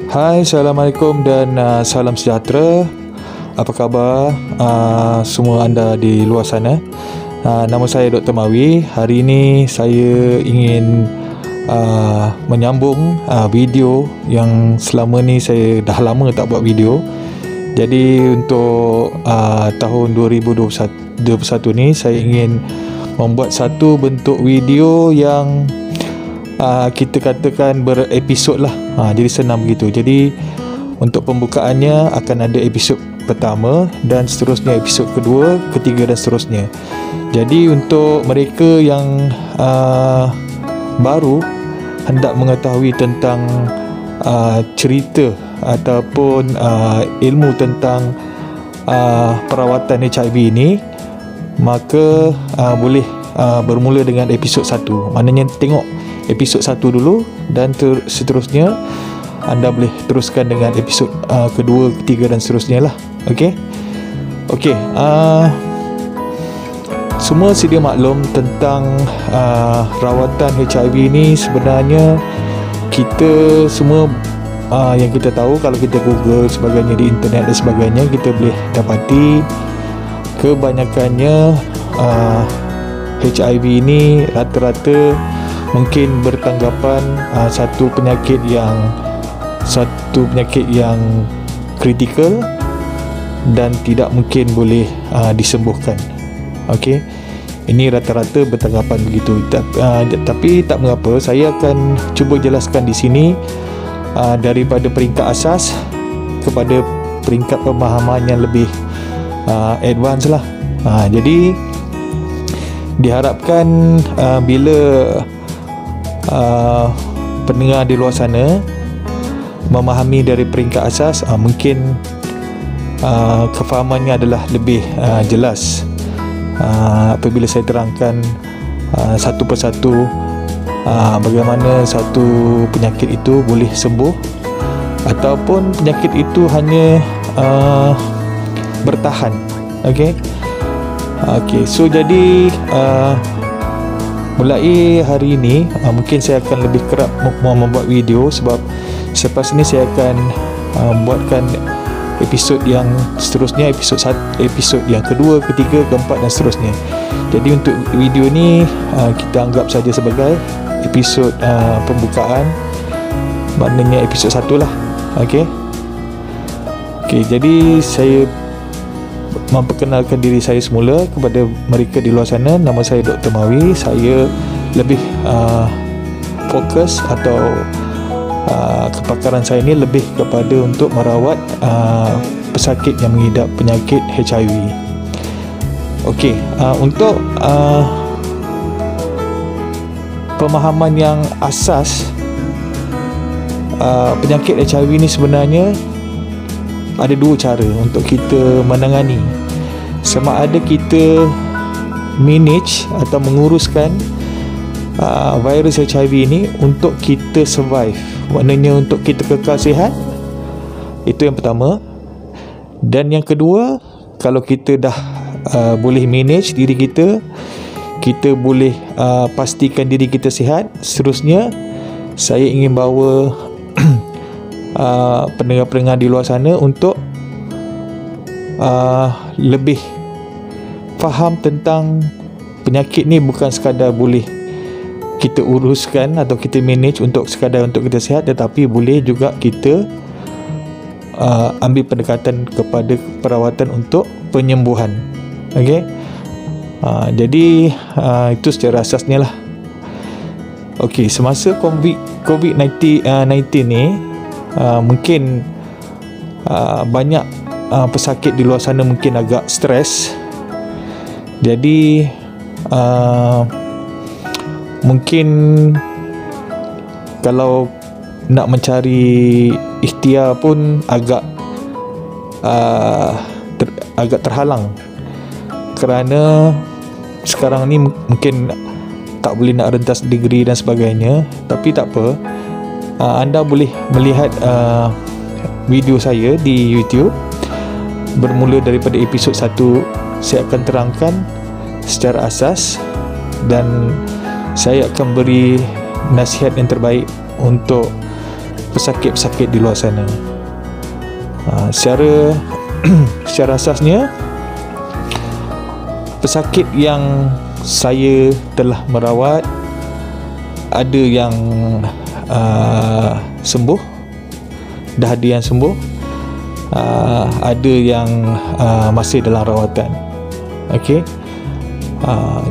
Hai, Assalamualaikum dan salam sejahtera. Apa khabar semua anda di luar sana? Nama saya Dr. Mawi. Hari ini saya ingin menyambung video yang selama ni saya dah lama tak buat video. Jadi untuk tahun 2021 ni saya ingin membuat satu bentuk video yang kita katakan berepisod lah. Jadi senang begitu. Jadi untuk pembukaannya akan ada episod pertama dan seterusnya episod kedua, ketiga dan seterusnya. Jadi untuk mereka yang baru hendak mengetahui tentang cerita ataupun ilmu tentang perawatan HIV ini, maka boleh bermula dengan episod 1. Maknanya tengok episod 1 dulu dan seterusnya anda boleh teruskan dengan episod kedua, ketiga dan seterusnya lah. Okey. Semua sedia maklum tentang rawatan HIV ini. Sebenarnya kita semua yang kita tahu, kalau kita Google sebagainya di internet dan sebagainya, kita boleh dapati kebanyakannya HIV ini rata-rata mungkin bertanggapan satu penyakit yang kritikal dan tidak mungkin boleh disembuhkan. Okey, ini rata-rata bertanggapan begitu. Tapi tak mengapa, saya akan cuba jelaskan di sini daripada peringkat asas kepada peringkat pemahaman yang lebih advance lah. Jadi diharapkan bila pendengar di luar sana memahami dari peringkat asas, mungkin kefahamannya adalah lebih jelas apabila saya terangkan satu persatu bagaimana satu penyakit itu boleh sembuh ataupun penyakit itu hanya bertahan. Okey, so jadi mulai hari ini mungkin saya akan lebih kerap membuat video, sebab selepas ini saya akan buatkan episod yang seterusnya, episod yang kedua, ketiga, keempat dan seterusnya. Jadi untuk video ni kita anggap saja sebagai episod pembukaan, maknanya episod 1 lah. Okey, jadi saya memperkenalkan diri saya semula kepada mereka di luar sana. Nama saya Dr. Mawi. Saya lebih fokus atau kepakaran saya ini lebih kepada untuk merawat pesakit yang mengidap penyakit HIV. Okey, untuk pemahaman yang asas, penyakit HIV ini sebenarnya ada dua cara untuk kita menangani. Sama ada kita manage atau menguruskan virus HIV ini untuk kita survive, maknanya untuk kita kekal sihat. Itu yang pertama. Dan yang kedua, kalau kita dah boleh manage diri kita, kita boleh pastikan diri kita sihat, seterusnya saya ingin bawa pendengar-pendengar di luar sana untuk lebih faham tentang penyakit ni bukan sekadar boleh kita uruskan atau kita manage untuk sekadar untuk kita sihat, tetapi boleh juga kita ambil pendekatan kepada perawatan untuk penyembuhan. Okey, jadi itu secara asasnya lah. Okey, semasa COVID-19 ni mungkin banyak pesakit di luar sana mungkin agak stres. Jadi mungkin kalau nak mencari ikhtiar pun agak terhalang, kerana sekarang ni mungkin tak boleh nak rentas degree dan sebagainya. Tapi tak apa, anda boleh melihat video saya di YouTube. Bermula daripada episod 1, saya akan terangkan secara asas dan saya akan beri nasihat yang terbaik untuk pesakit-pesakit di luar sana. Secara secara asasnya, pesakit yang saya telah merawat, ada yang sembuh, dah ada yang sembuh, ada yang masih dalam rawatan. Okey.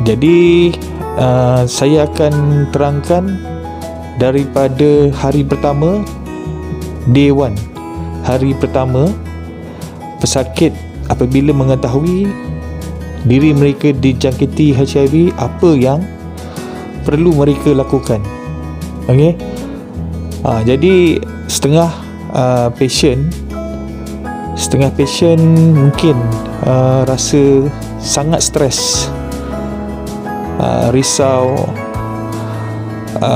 Jadi saya akan terangkan daripada hari pertama, day 1, hari pertama pesakit apabila mengetahui diri mereka dijangkiti HIV, apa yang perlu mereka lakukan. Okey. Jadi setengah patient mungkin rasa sangat stres, risau,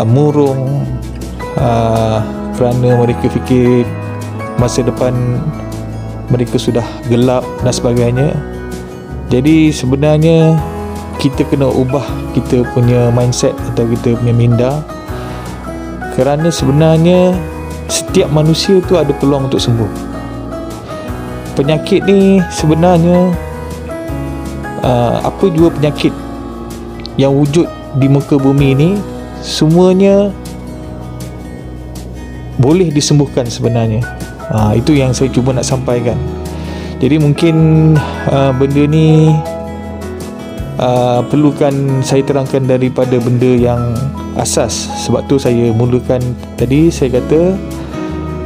murung, kerana mereka fikir masa depan mereka sudah gelap dan sebagainya. Jadi sebenarnya kita kena ubah kita punya mindset atau kita punya minda, kerana sebenarnya setiap manusia tu ada peluang untuk sembuh. Penyakit ni sebenarnya apa jua penyakit yang wujud di muka bumi ni, semuanya boleh disembuhkan sebenarnya. Itu yang saya cuba nak sampaikan. Jadi mungkin benda ni perlukan saya terangkan daripada benda yang asas. Sebab tu saya mulakan tadi, saya kata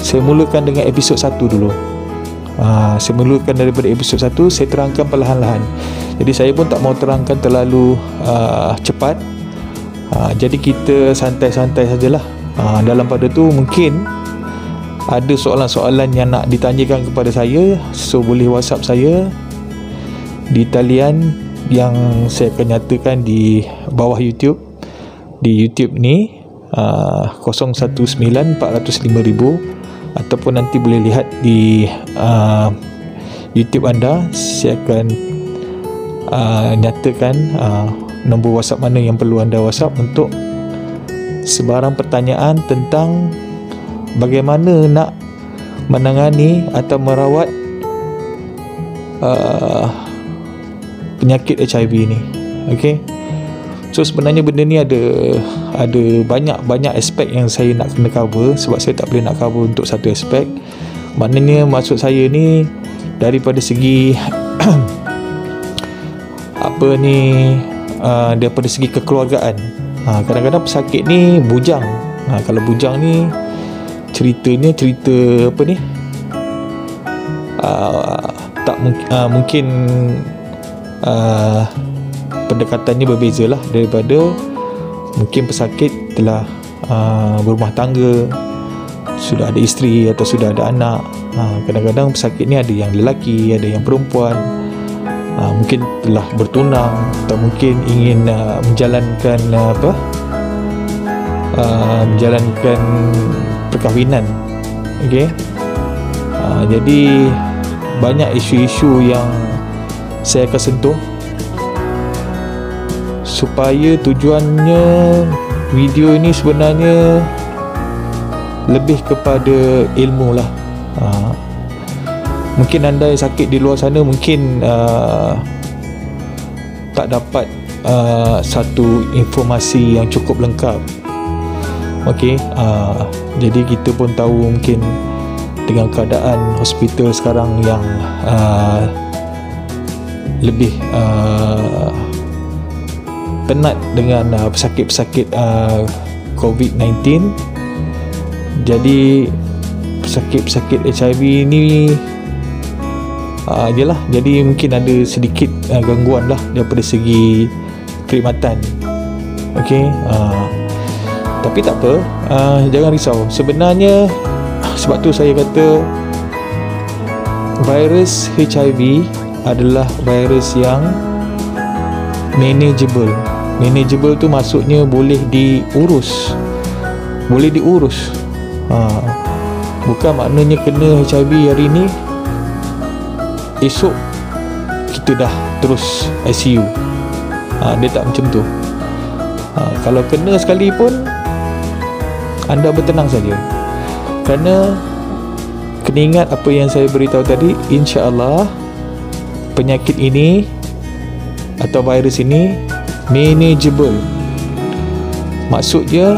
saya mulakan dengan episod 1 dulu. Saya mulakan daripada episod 1, saya terangkan perlahan-lahan. Jadi saya pun tak mau terangkan terlalu cepat. Jadi kita santai-santai sajalah. Dalam pada tu mungkin ada soalan-soalan yang nak ditanyakan kepada saya, so boleh WhatsApp saya di talian yang saya akan nyatakan di bawah YouTube. Di YouTube ni 019-405,000, ataupun nanti boleh lihat di YouTube anda. Saya akan nyatakan nombor WhatsApp mana yang perlu anda WhatsApp untuk sebarang pertanyaan tentang bagaimana nak menangani atau merawat penyakit HIV ni. Okey. So sebenarnya benda ni ada banyak aspek yang saya nak kena cover, sebab saya tak boleh nak cover untuk satu aspek. Maknanya maksud saya ni daripada segi daripada segi kekeluargaan. Kadang-kadang pesakit ni bujang. Kalau bujang ni ceritanya cerita apa ni, tak mungkin pendekatannya berbeza lah daripada mungkin pesakit telah berumah tangga, sudah ada isteri atau sudah ada anak. Kadang-kadang pesakit ni ada yang lelaki, ada yang perempuan, mungkin telah bertunang atau mungkin ingin menjalankan menjalankan perkahwinan. Okey. Jadi banyak isu-isu yang saya akan sentuh, supaya tujuannya video ini sebenarnya lebih kepada ilmu lah. Mungkin anda yang sakit di luar sana mungkin tak dapat satu informasi yang cukup lengkap. Okey. Jadi kita pun tahu mungkin dengan keadaan hospital sekarang yang lebih penat dengan pesakit-pesakit COVID-19. Jadi pesakit-pesakit HIV ni jelah, jadi mungkin ada sedikit gangguan lah daripada segi perkhidmatan. Okey. Tapi tak apa, jangan risau. Sebenarnya sebab tu saya kata virus HIV adalah virus yang manageable. Manageable tu maksudnya boleh diurus. Bukan maknanya kena HIV hari ni, esok kita dah terus ICU. Dia tak macam tu. Kalau kena sekali pun anda bertenang saja. Kerana kena ingat apa yang saya beritahu tadi, insya-Allah penyakit ini atau virus ini manageable. Maksudnya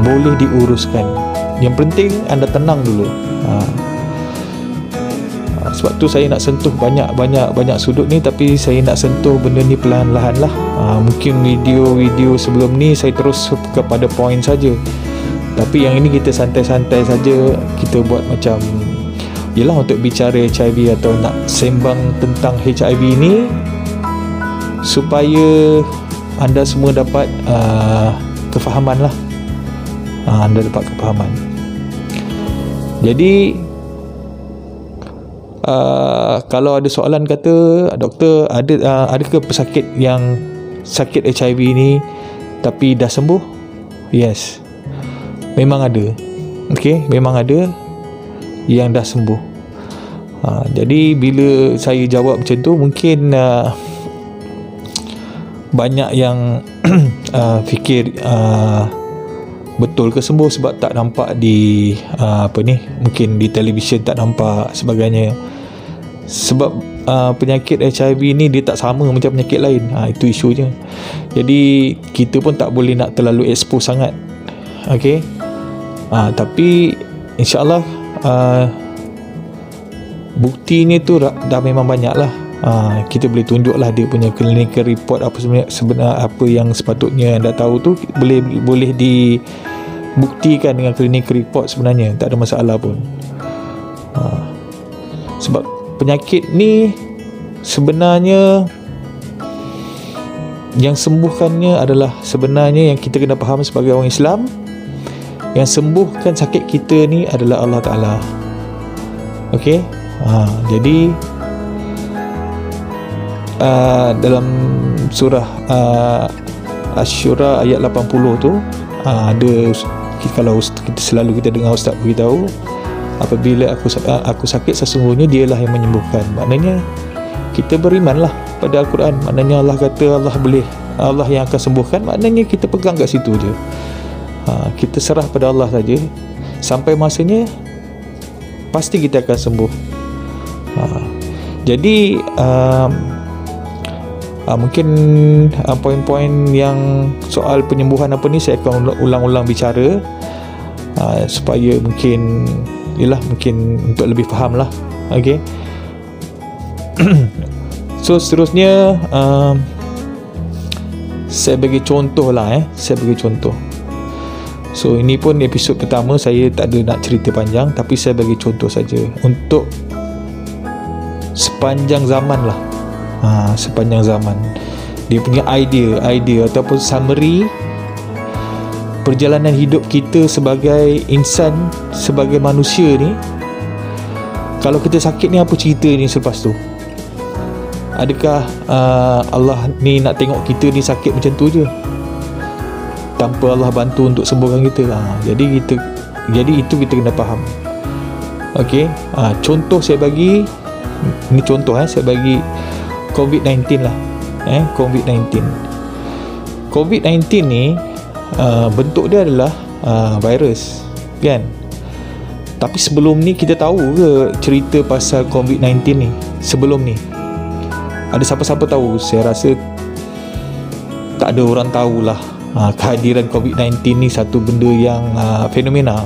boleh diuruskan. Yang penting anda tenang dulu. Sebab tu saya nak sentuh banyak sudut ni, tapi saya nak sentuh benda ni perlahan-lahan lah. Mungkin video-video sebelum ni saya terus kepada poin saja, tapi yang ini kita santai-santai saja. Kita buat macam yelah untuk bicara HIV atau nak sembang tentang HIV ni supaya anda semua dapat kefahaman lah. Anda dapat kefahaman. Jadi kalau ada soalan kata, doktor, adakah pesakit yang sakit HIV ni tapi dah sembuh? Yes, memang ada. Okey, memang ada yang dah sembuh. Jadi bila saya jawab macam tu, mungkin banyak yang fikir betul ke sembuh sebab tak nampak di mungkin di televisyen tak nampak sebagainya. Sebab penyakit HIV ni dia tak sama macam penyakit lain. Itu isunya. Jadi kita pun tak boleh nak terlalu expose sangat. Okey. Tapi insya-Allah buktinya tu dah memang banyak lah. Kita boleh tunjuk lah dia punya clinical report apa sebenarnya apa yang sepatutnya anda tahu tu boleh dibuktikan dengan clinical report sebenarnya, tak ada masalah pun. Sebab penyakit ni sebenarnya yang sembuhkannya adalah sebenarnya yang kita kena faham sebagai orang Islam, yang sembuhkan sakit kita ni adalah Allah Ta'ala. Okey. Jadi dalam surah Asy-Syura ayat 80 tu ada, kalau kita selalu kita dengar ustaz beritahu, apabila aku sakit sesungguhnya dialah yang menyembuhkan. Maknanya kita berimanlah pada Al-Quran. Maknanya Allah kata Allah yang akan sembuhkan. Maknanya kita pegang kat situ je. Kita serah pada Allah saja. Sampai masanya pasti kita akan sembuh. Jadi mungkin poin-poin yang soal penyembuhan apa ni saya akan ulang-ulang bicara supaya mungkin untuk lebih faham lah. Okay. So seterusnya saya bagi contoh lah. Saya bagi contoh. So ini pun episod pertama, saya tak ada nak cerita panjang, tapi saya bagi contoh saja untuk sepanjang zaman lah. Sepanjang zaman dia punya idea ataupun summary perjalanan hidup kita sebagai insan, sebagai manusia ni. Kalau kita sakit ni, apa cerita ni selepas tu? Adakah Allah ni nak tengok kita ni sakit macam tu je tanpa Allah bantu untuk sembuhkan kita? Jadi itu kita kena faham. Okey. Contoh saya bagi, ni contoh saya bagi COVID-19 lah. COVID-19 ni bentuk dia adalah virus, kan? Tapi sebelum ni kita tahu ke cerita pasal COVID-19 ni? Sebelum ni ada siapa-siapa tahu? Saya rasa tak ada orang tahulah kehadiran COVID-19 ni satu benda yang fenomena,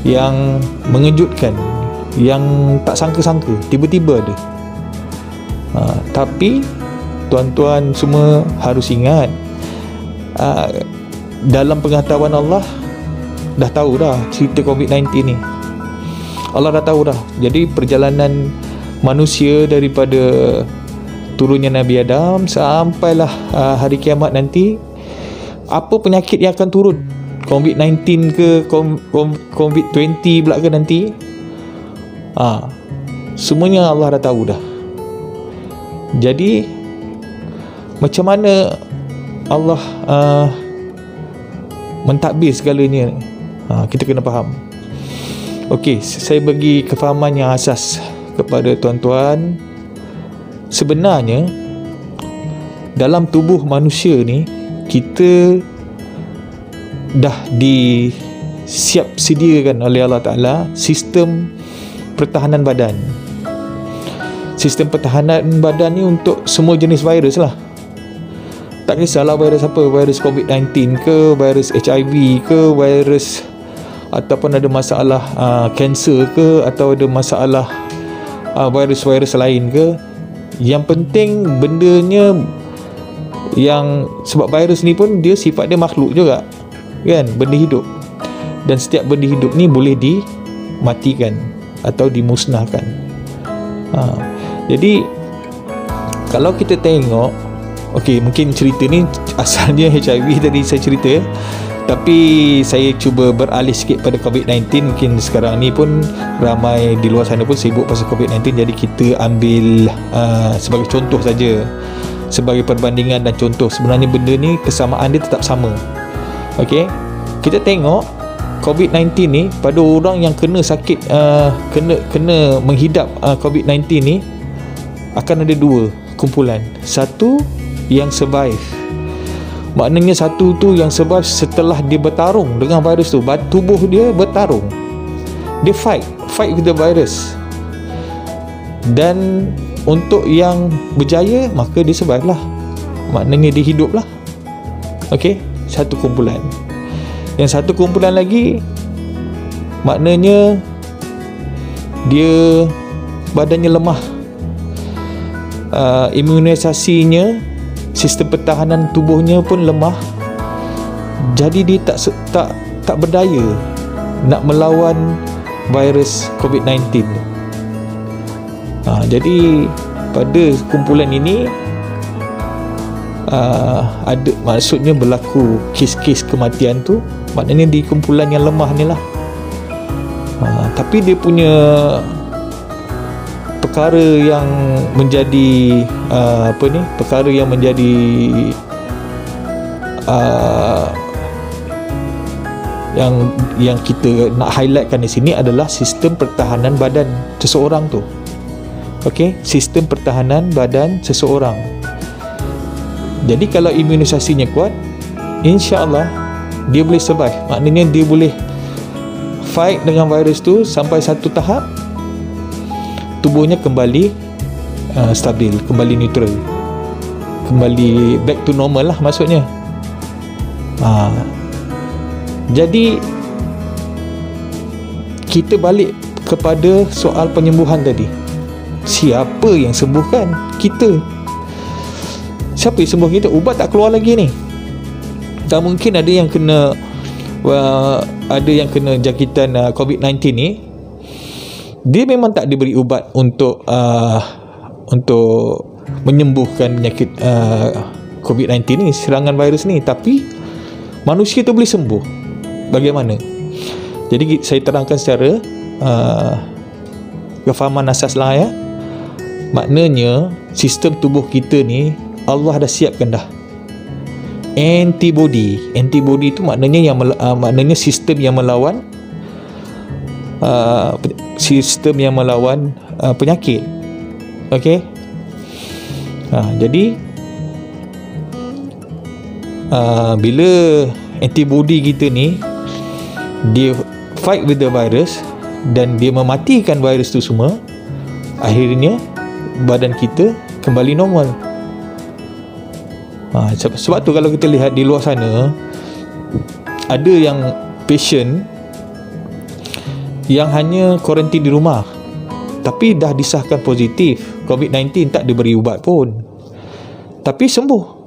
yang mengejutkan, yang tak sangka-sangka, tiba-tiba ada. Tapi tuan-tuan semua harus ingat, dalam pengetahuan Allah dah tahu dah cerita COVID-19 ni. Allah dah tahu dah. Jadi perjalanan manusia daripada turunnya Nabi Adam sampailah hari kiamat nanti, apa penyakit yang akan turun, COVID-19 ke COVID-20 pula ke nanti, semuanya Allah dah tahu dah. Jadi macam mana Allah mentadbir segalanya, kita kena faham. Okey, saya bagi kefahaman yang asas kepada tuan-tuan. Sebenarnya dalam tubuh manusia ni, kita dah siap sediakan oleh Allah Ta'ala sistem pertahanan badan. Sistem pertahanan badan ni untuk semua jenis virus lah. Tak kisahlah virus apa, virus COVID-19 ke, virus HIV ke, virus ataupun ada masalah kanser ke, atau ada masalah virus-virus lain ke. Yang penting bendanya, yang sebab virus ni pun dia sifat dia makhluk juga kan, benda hidup, dan setiap benda hidup ni boleh dimatikan atau dimusnahkan. Jadi kalau kita tengok, okey, mungkin cerita ni asalnya HIV tadi saya cerita, tapi saya cuba beralih sikit pada COVID-19. Mungkin sekarang ni pun ramai di luar sana pun sibuk pasal COVID-19, jadi kita ambil sebagai contoh saja, sebagai perbandingan dan contoh. Sebenarnya benda ni kesamaan dia tetap sama. Okey, kita tengok COVID-19 ni pada orang yang kena sakit, kena menghidap COVID-19 ni akan ada dua kumpulan. Satu yang survive, maknanya satu tu yang survive setelah dia bertarung dengan virus tu, tubuh dia bertarung, dia fight with the virus. Dan untuk yang berjaya, maka dia survive lah, maknanya dia hidup lah. Okey, satu kumpulan. Yang satu kumpulan lagi, maknanya dia badannya lemah, imunisasinya, sistem pertahanan tubuhnya pun lemah, jadi dia tak berdaya nak melawan virus COVID-19. Jadi pada kumpulan ini ada, maksudnya berlaku kes-kes kematian tu, maknanya di kumpulan yang lemah ni lah. Tapi dia punya perkara yang menjadi perkara yang menjadi yang kita nak highlightkan di sini adalah sistem pertahanan badan seseorang tu. Okey, sistem pertahanan badan seseorang. Jadi kalau imunisasinya kuat, insya-Allah dia boleh survive. Maknanya dia boleh fight dengan virus tu sampai satu tahap tubuhnya kembali stabil, kembali neutral, kembali back to normal lah maksudnya. Jadi kita balik kepada soal penyembuhan tadi. Siapa yang sembuhkan kita? Siapa yang sembuh kita? Ubat tak keluar lagi ni. Tak mungkin ada yang kena jangkitan COVID-19 ni, dia memang tak diberi ubat untuk menyembuhkan penyakit COVID-19 ni, serangan virus ni, tapi manusia tu boleh sembuh. Bagaimana? Jadi saya terangkan secara kefahaman asas lah ya. Maknanya sistem tubuh kita ni Allah dah siapkan dah antibody. Antibody itu maknanya maknanya sistem yang melawan penyakit. Okey. Jadi bila antibody kita ni dia fight with the virus dan dia mematikan virus tu semua, akhirnya badan kita kembali normal. Sebab tu kalau kita lihat di luar sana, ada yang patient yang hanya kuarantin di rumah tapi dah disahkan positif COVID-19, tak diberi ubat pun, tapi sembuh.